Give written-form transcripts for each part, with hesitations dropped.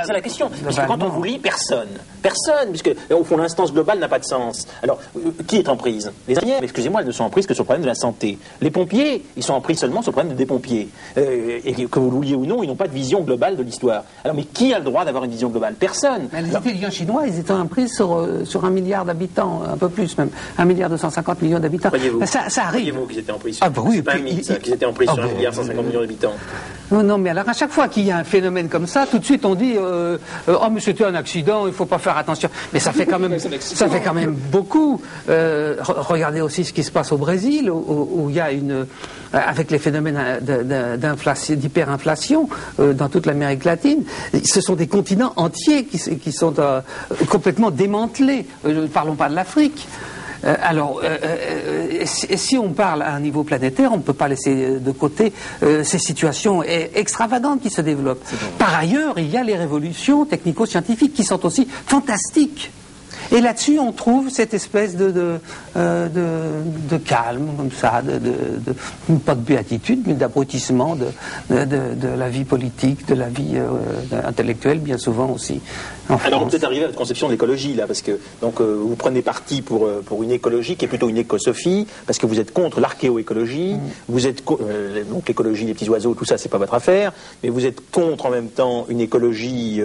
C'est la question. Puisque quand on vous lit, personne, puisque au fond l'instance globale n'a pas de sens. Alors, qui est en prise? Les infirmières, excusez-moi, elles ne sont en prise que sur le problème de la santé. Les pompiers, ils sont en prise seulement sur le problème des pompiers. Et que vous le vouliez ou non, ils n'ont pas de vision globale de l'histoire. Alors, mais qui a le droit d'avoir une vision globale? Personne. Les intelligents chinois, ils étaient en prise sur 1 milliard d'habitants, un peu plus même, 1,250 milliard d'habitants. Ça arrive. Croyez-vous qu'ils étaient en prise? Ah bah oui, c'est pas un mythe, ça, qu'ils étaient en prise sur 1,150 milliard d'habitants. Non, mais alors à chaque fois qu'il y a un phénomène comme ça, tout de suite on dit oh mais c'était un accident, il ne faut pas faire attention. Mais ça fait quand même beaucoup. Regardez aussi ce qui se passe au Brésil, où il y a avec les phénomènes d'hyperinflation dans toute l'Amérique latine, ce sont des continents entiers qui sont complètement démantelés. Ne parlons pas de l'Afrique. Alors, si on parle à un niveau planétaire, on ne peut pas laisser de côté ces situations extravagantes qui se développent. Par ailleurs, il y a les révolutions technico-scientifiques qui sont aussi fantastiques. Et là-dessus, on trouve cette espèce de calme, comme ça, pas de béatitude, mais d'abrutissement de la vie politique, de la vie intellectuelle, bien souvent aussi. Alors, on peut arriver à votre conception de l'écologie, là, parce que donc, vous prenez parti pour une écologie qui est plutôt une écosophie, parce que vous êtes contre l'archéoécologie, vous êtes donc l'écologie des petits oiseaux, tout ça, c'est pas votre affaire, mais vous êtes contre en même temps une écologie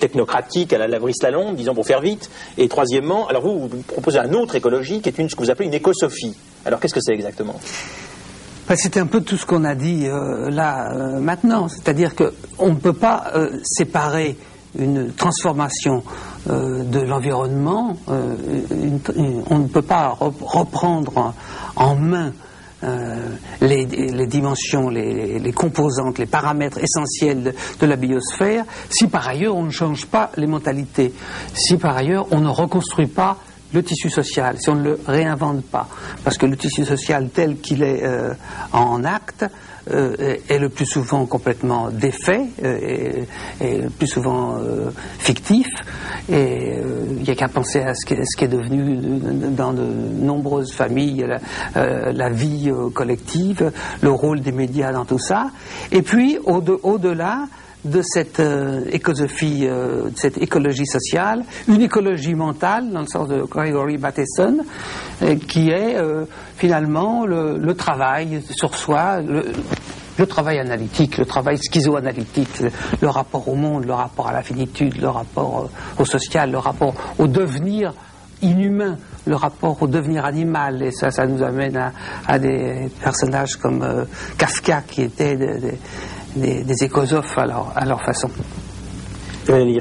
technocratique à la Lavris Lalonde, disons pour faire vite. Et troisièmement, alors vous proposez une autre écologie qui est ce que vous appelez une écosophie. Alors qu'est-ce que c'est exactement? C'était un peu tout ce qu'on a dit maintenant, c'est-à-dire qu'on ne peut pas séparer une transformation de l'environnement, on ne peut pas reprendre en main les dimensions, les composantes, les paramètres essentiels de la biosphère, si par ailleurs on ne change pas les mentalités, si par ailleurs on ne reconstruit pas le tissu social, si on ne le réinvente pas. Parce que le tissu social tel qu'il est en acte est le plus souvent complètement défait, et le plus souvent fictif, et il n'y a qu'à penser à ce qui est devenu dans de nombreuses familles la vie collective, le rôle des médias dans tout ça, et puis au-delà de cette écosophie, de cette écologie sociale, une écologie mentale, dans le sens de Gregory Bateson, qui est finalement le travail sur soi, le travail analytique, le travail schizoanalytique, le rapport au monde, le rapport à la finitude, le rapport au social, le rapport au devenir inhumain, le rapport au devenir animal, et ça nous amène à des personnages comme Kafka, qui étaient des écosophes à leur façon. Oui,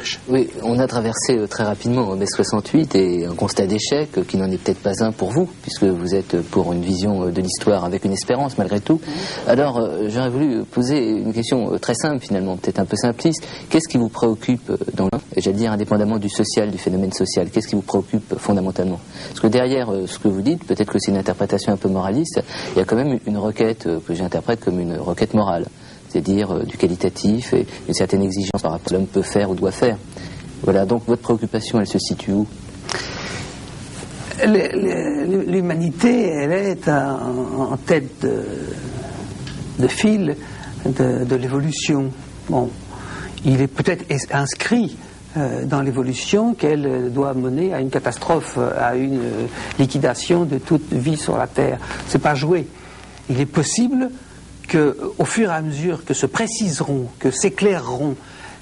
on a traversé très rapidement mai 68 et un constat d'échec qui n'en est peut-être pas un pour vous, puisque vous êtes pour une vision de l'histoire avec une espérance malgré tout. Alors, j'aurais voulu poser une question très simple finalement, peut-être un peu simpliste. Qu'est-ce qui vous préoccupe et j'allais dire indépendamment du social, du phénomène social, qu'est-ce qui vous préoccupe fondamentalement? Parce que derrière ce que vous dites, peut-être que c'est une interprétation un peu moraliste, il y a quand même une requête que j'interprète comme une requête morale. C'est-à-dire du qualitatif et une certaine exigence par rapport à ce que l'homme peut faire ou doit faire. Voilà, donc votre préoccupation, elle se situe où? L'humanité, elle est en tête de fil de l'évolution. Bon, il est peut-être inscrit dans l'évolution qu'elle doit mener à une catastrophe, à une liquidation de toute vie sur la Terre. C'est pas joué. Il est possible qu'au fur et à mesure que se préciseront, que s'éclaireront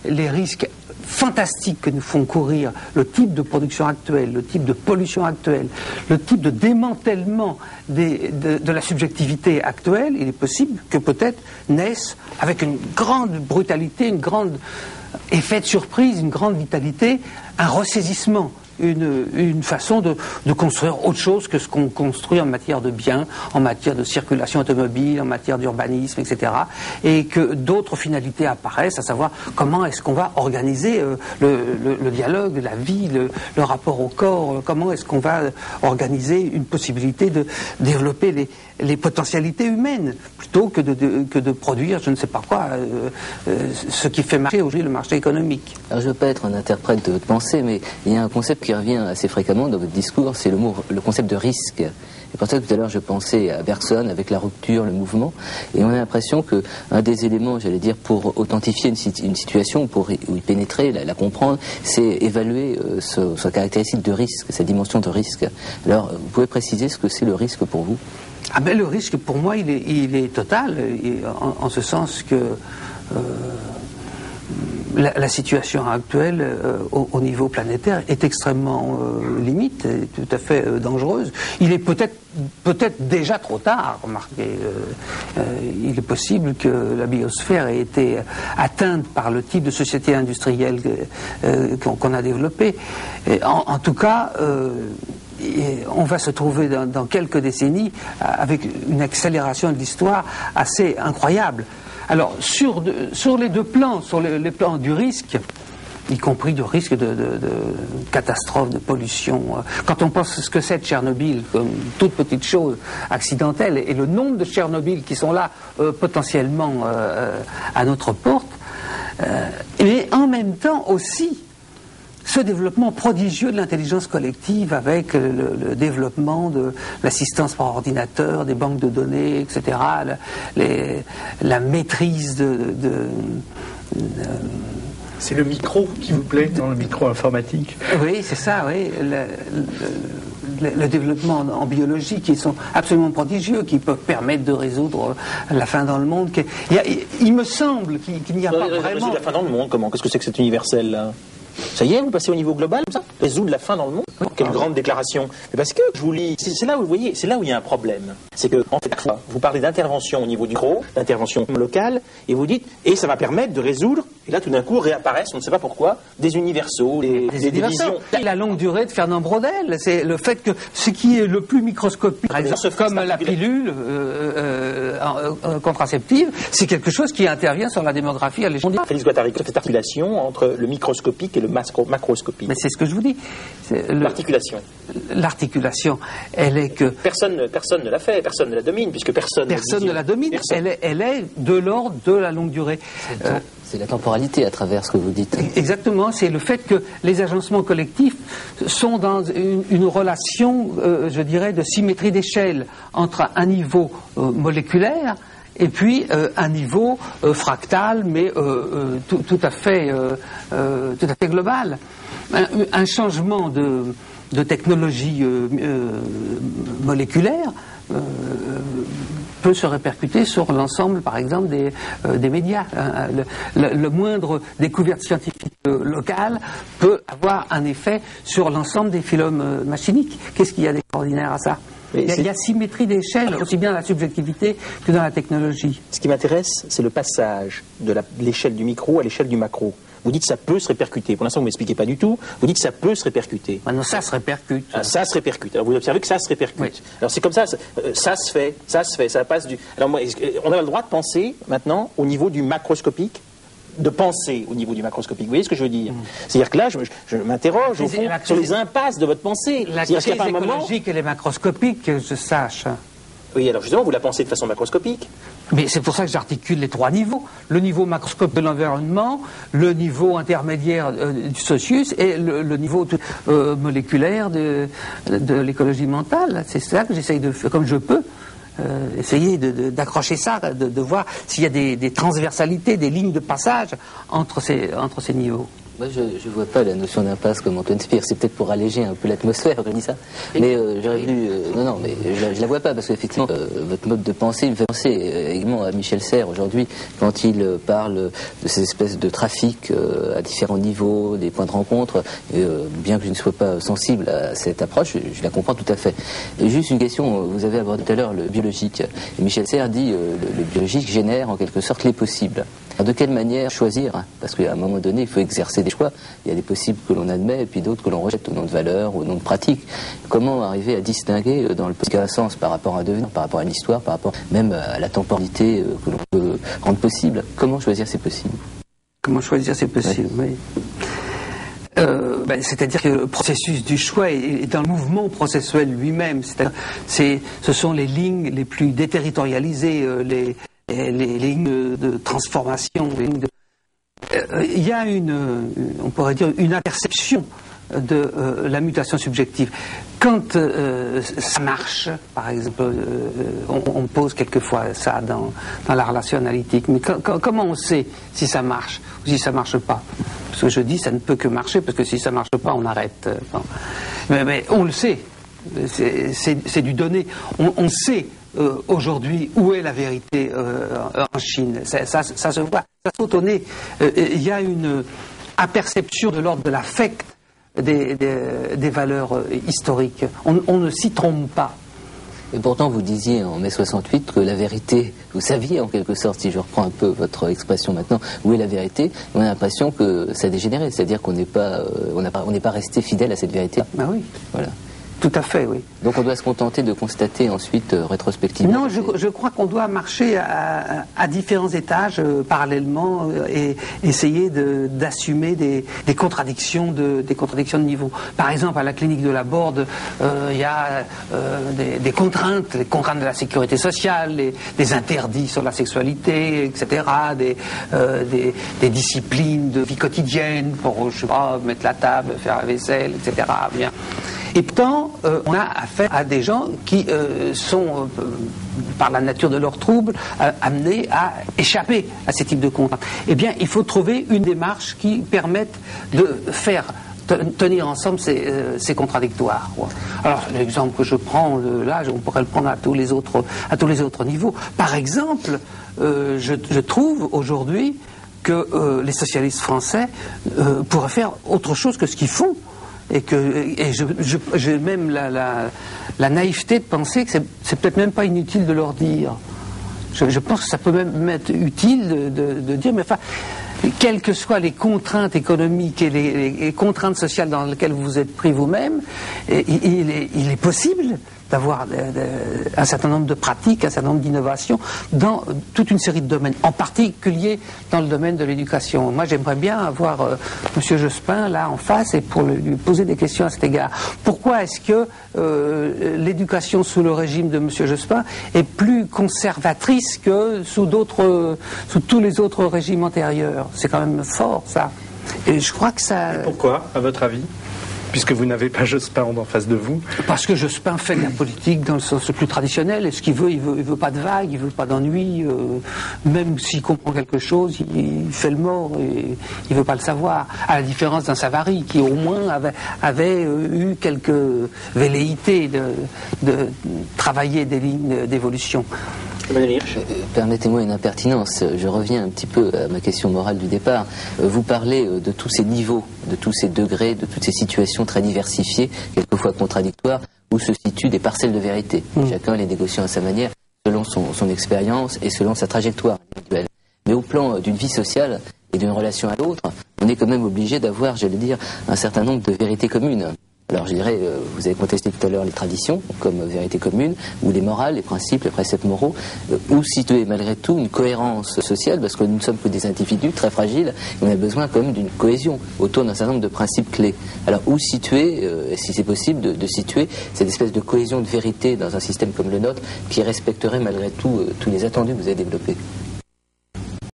les risques fantastiques que nous font courir le type de production actuelle, le type de pollution actuelle, le type de démantèlement de la subjectivité actuelle, il est possible que peut-être naisse avec une grande brutalité, une grande effet de surprise, une grande vitalité, un ressaisissement, une façon de construire autre chose que ce qu'on construit en matière de biens, en matière de circulation automobile, en matière d'urbanisme, etc. Et que d'autres finalités apparaissent, à savoir comment est-ce qu'on va organiser le dialogue, la vie, le rapport au corps, comment est-ce qu'on va organiser une possibilité de développer les potentialités humaines, plutôt que de produire, je ne sais pas quoi, ce qui fait marcher aujourd'hui le marché économique. Alors je ne veux pas être un interprète de votre pensée, mais il y a un concept qui revient assez fréquemment dans votre discours, c'est le concept de risque. Et pour ça, tout à l'heure, je pensais à Bergson avec la rupture, le mouvement, et on a l'impression qu'un des éléments, j'allais dire, pour authentifier une situation, pour y pénétrer, la comprendre, c'est évaluer sa caractéristique de risque, sa dimension de risque. Alors, vous pouvez préciser ce que c'est le risque pour vous? Ah ben, le risque, pour moi, il est total, en ce sens que la situation actuelle au niveau planétaire est extrêmement limite, et tout à fait dangereuse. Il est peut-être déjà trop tard, remarquez. Il est possible que la biosphère ait été atteinte par le type de société industrielle qu'on a développée. En tout cas, on va se trouver dans quelques décennies avec une accélération de l'histoire assez incroyable. Alors, sur les deux plans, sur les plans du risque, y compris du risque de catastrophe, de pollution, quand on pense ce que c'est de Tchernobyl, comme toute petite chose accidentelle, et le nombre de Tchernobyl qui sont là potentiellement à notre porte, mais en même temps aussi, ce développement prodigieux de l'intelligence collective avec le développement de l'assistance par ordinateur, des banques de données, etc., la maîtrise C'est le micro qui vous plaît, dans le micro informatique? Oui, c'est ça, oui. Le développement en biologie qui sont absolument prodigieux, qui peuvent permettre de résoudre la faim dans le monde. Il me semble qu'il n'y a pas vraiment... Résoudre la faim dans le monde, comment? Qu'est-ce que c'est que cet universel-là? Ça y est, vous passez au niveau global, comme ça? Résoudre la faim dans le monde? Quelle grande déclaration! Mais parce que, je vous lis, c'est là où vous voyez, c'est là où il y a un problème. C'est que, en fait, vous parlez d'intervention au niveau du gros, d'intervention locale, et vous dites, et ça va permettre de résoudre, et là tout d'un coup réapparaissent, on ne sait pas pourquoi, des universaux, des visions. La longue durée de Fernand Braudel, c'est le fait que ce qui est le plus microscopique, par exemple, comme la pilule contraceptive, c'est quelque chose qui intervient sur la démographie à l'échelle mondiale. Félix Guattari, cette articulation entre le microscopique et le macroscopique. Mais c'est ce que je vous dis. L'articulation. L'articulation, elle est que... Personne ne l'a fait, personne ne la domine, puisque personne ne la domine. Elle est de l'ordre de la longue durée. C'est la temporalité à travers ce que vous dites. Exactement, c'est le fait que les agencements collectifs sont dans une relation, je dirais, de symétrie d'échelle entre un niveau moléculaire et puis un niveau fractal, mais tout à fait global. Un changement de technologie moléculaire peut se répercuter sur l'ensemble, par exemple, des médias. Le moindre découverte scientifique locale peut avoir un effet sur l'ensemble des phylums machiniques. Qu'est-ce qu'il y a d'extraordinaire à ça? Il y a symétrie d'échelle, aussi bien dans la subjectivité que dans la technologie. Ce qui m'intéresse, c'est le passage de l'échelle du micro à l'échelle du macro. Vous dites que ça peut se répercuter. Pour l'instant, vous ne m'expliquez pas du tout. Vous dites que ça peut se répercuter. Maintenant, ça se répercute. Ah, ça se répercute. Alors, vous observez que ça se répercute. Oui. Alors, c'est comme ça, ça se fait, ça passe du... Alors, moi, on a le droit de penser, maintenant, au niveau du macroscopique, de penser au niveau du macroscopique. Vous voyez ce que je veux dire? C'est-à-dire que là, je m'interroge, au fond, sur les impasses de votre pensée. La crise écologique, elle est macroscopique, que je sache. Oui, alors justement, vous la pensez de façon macroscopique. Mais c'est pour ça que j'articule les trois niveaux. Le niveau macroscope de l'environnement, le niveau intermédiaire du socius et le niveau moléculaire de l'écologie mentale. C'est ça que j'essaye de faire, comme je peux, essayer d'accrocher ça, de voir s'il y a des transversalités, des lignes de passage entre ces niveaux. Moi, je ne vois pas la notion d'impasse comme Antoine Spire. C'est peut-être pour alléger un peu l'atmosphère que je dis ça. Mais j'aurais voulu... non, mais je la vois pas, parce qu'effectivement, votre mode de pensée me fait penser également à Michel Serres aujourd'hui, quand il parle de ces espèces de trafic à différents niveaux, des points de rencontre. Bien que je ne sois pas sensible à cette approche, je la comprends tout à fait. Et juste une question, vous avez abordé tout à l'heure le biologique. Et Michel Serres dit le biologique génère en quelque sorte les possibles. Alors, de quelle manière choisir? Parce qu'à un moment donné, il faut exercer des choix. Il y a des possibles que l'on admet et puis d'autres que l'on rejette au nom de valeurs, au nom de pratiques. Comment arriver à distinguer dans le cas sens par rapport à un devenir, par rapport à l'histoire, par rapport même à la temporalité que l'on peut rendre possible? Comment choisir ces possibles? Comment choisir ces possibles, oui. C'est-à-dire que le processus du choix est dans le mouvement processuel lui-même. Ce sont les lignes les plus déterritorialisées, les lignes de transformation, il y a on pourrait dire une interception de la mutation subjective. Quand ça marche, par exemple, on pose quelquefois ça dans la relation analytique, mais comment on sait si ça marche ou si ça marche pas? Parce que je dis ça ne peut que marcher, parce que si ça marche pas, on arrête. Bon. Mais on le sait, c'est du donné. On sait aujourd'hui où est la vérité en Chine. Ça se voit, ça saute au nez. Il y a une aperception de l'ordre de l'affect des valeurs historiques. On ne s'y trompe pas. Et pourtant, vous disiez en mai 68 que la vérité, vous saviez en quelque sorte, si je reprends un peu votre expression maintenant, où est la vérité, on a l'impression que ça a dégénéré, c'est-à-dire qu'on n'est pas resté fidèle à cette vérité. Ben oui. Voilà. Tout à fait, oui. Donc on doit se contenter de constater ensuite rétrospectivement. Non, je crois qu'on doit marcher à différents étages parallèlement et essayer d'assumer des contradictions de niveau. Par exemple, à la clinique de la Borde, il y a des contraintes, les contraintes de la sécurité sociale, des interdits sur la sexualité, etc., des disciplines de vie quotidienne pour, je sais pas, mettre la table, faire la vaisselle, etc. Bien. Et pourtant, on a affaire à des gens qui sont, par la nature de leurs troubles, amenés à échapper à ces types de contraintes. Eh bien, il faut trouver une démarche qui permette de faire tenir ensemble ces contradictoires. Alors, l'exemple que je prends là, on pourrait le prendre à tous les autres niveaux. Par exemple, je trouve aujourd'hui que les socialistes français pourraient faire autre chose que ce qu'ils font. Et j'ai même la naïveté de penser que c'est peut-être même pas inutile de leur dire. Je pense que ça peut même être utile de dire, mais enfin, quelles que soient les contraintes économiques et les contraintes sociales dans lesquelles vous êtes pris vous-même, il est possible d'avoir un certain nombre de pratiques, un certain nombre d'innovations dans toute une série de domaines, en particulier dans le domaine de l'éducation. Moi, j'aimerais bien avoir M. Jospin là en face et pour lui poser des questions à cet égard. Pourquoi est-ce que l'éducation sous le régime de M. Jospin est plus conservatrice que sous tous les autres régimes antérieurs? C'est quand même fort, ça. Et je crois que ça... Et pourquoi, à votre avis ? Puisque vous n'avez pas Jospin en face de vous. Parce que Jospin fait de la politique dans le sens le plus traditionnel. Et ce qu'il veut, il veut pas de vagues, il veut pas d'ennui. Même s'il comprend quelque chose, il fait le mort et il veut pas le savoir. À la différence d'un Savary qui au moins avait eu quelques velléités de travailler des lignes d'évolution. Permettez-moi une impertinence. Je reviens un petit peu à ma question morale du départ. Vous parlez de tous ces niveaux, de tous ces degrés, de toutes ces situations très diversifiées, quelquefois contradictoires, où se situent des parcelles de vérité. Chacun les négociant à sa manière, selon son expérience et selon sa trajectoire individuelle. Mais au plan d'une vie sociale et d'une relation à l'autre, on est quand même obligé d'avoir, j'allais dire, un certain nombre de vérités communes. Alors je dirais, vous avez contesté tout à l'heure les traditions comme vérité commune, ou les morales, les principes, les préceptes moraux, où situer malgré tout une cohérence sociale, parce que nous ne sommes que des individus très fragiles, et on a besoin quand même d'une cohésion autour d'un certain nombre de principes clés. Alors où situer, si c'est possible, de situer cette espèce de cohésion de vérité dans un système comme le nôtre, qui respecterait malgré tout tous les attendus que vous avez développés?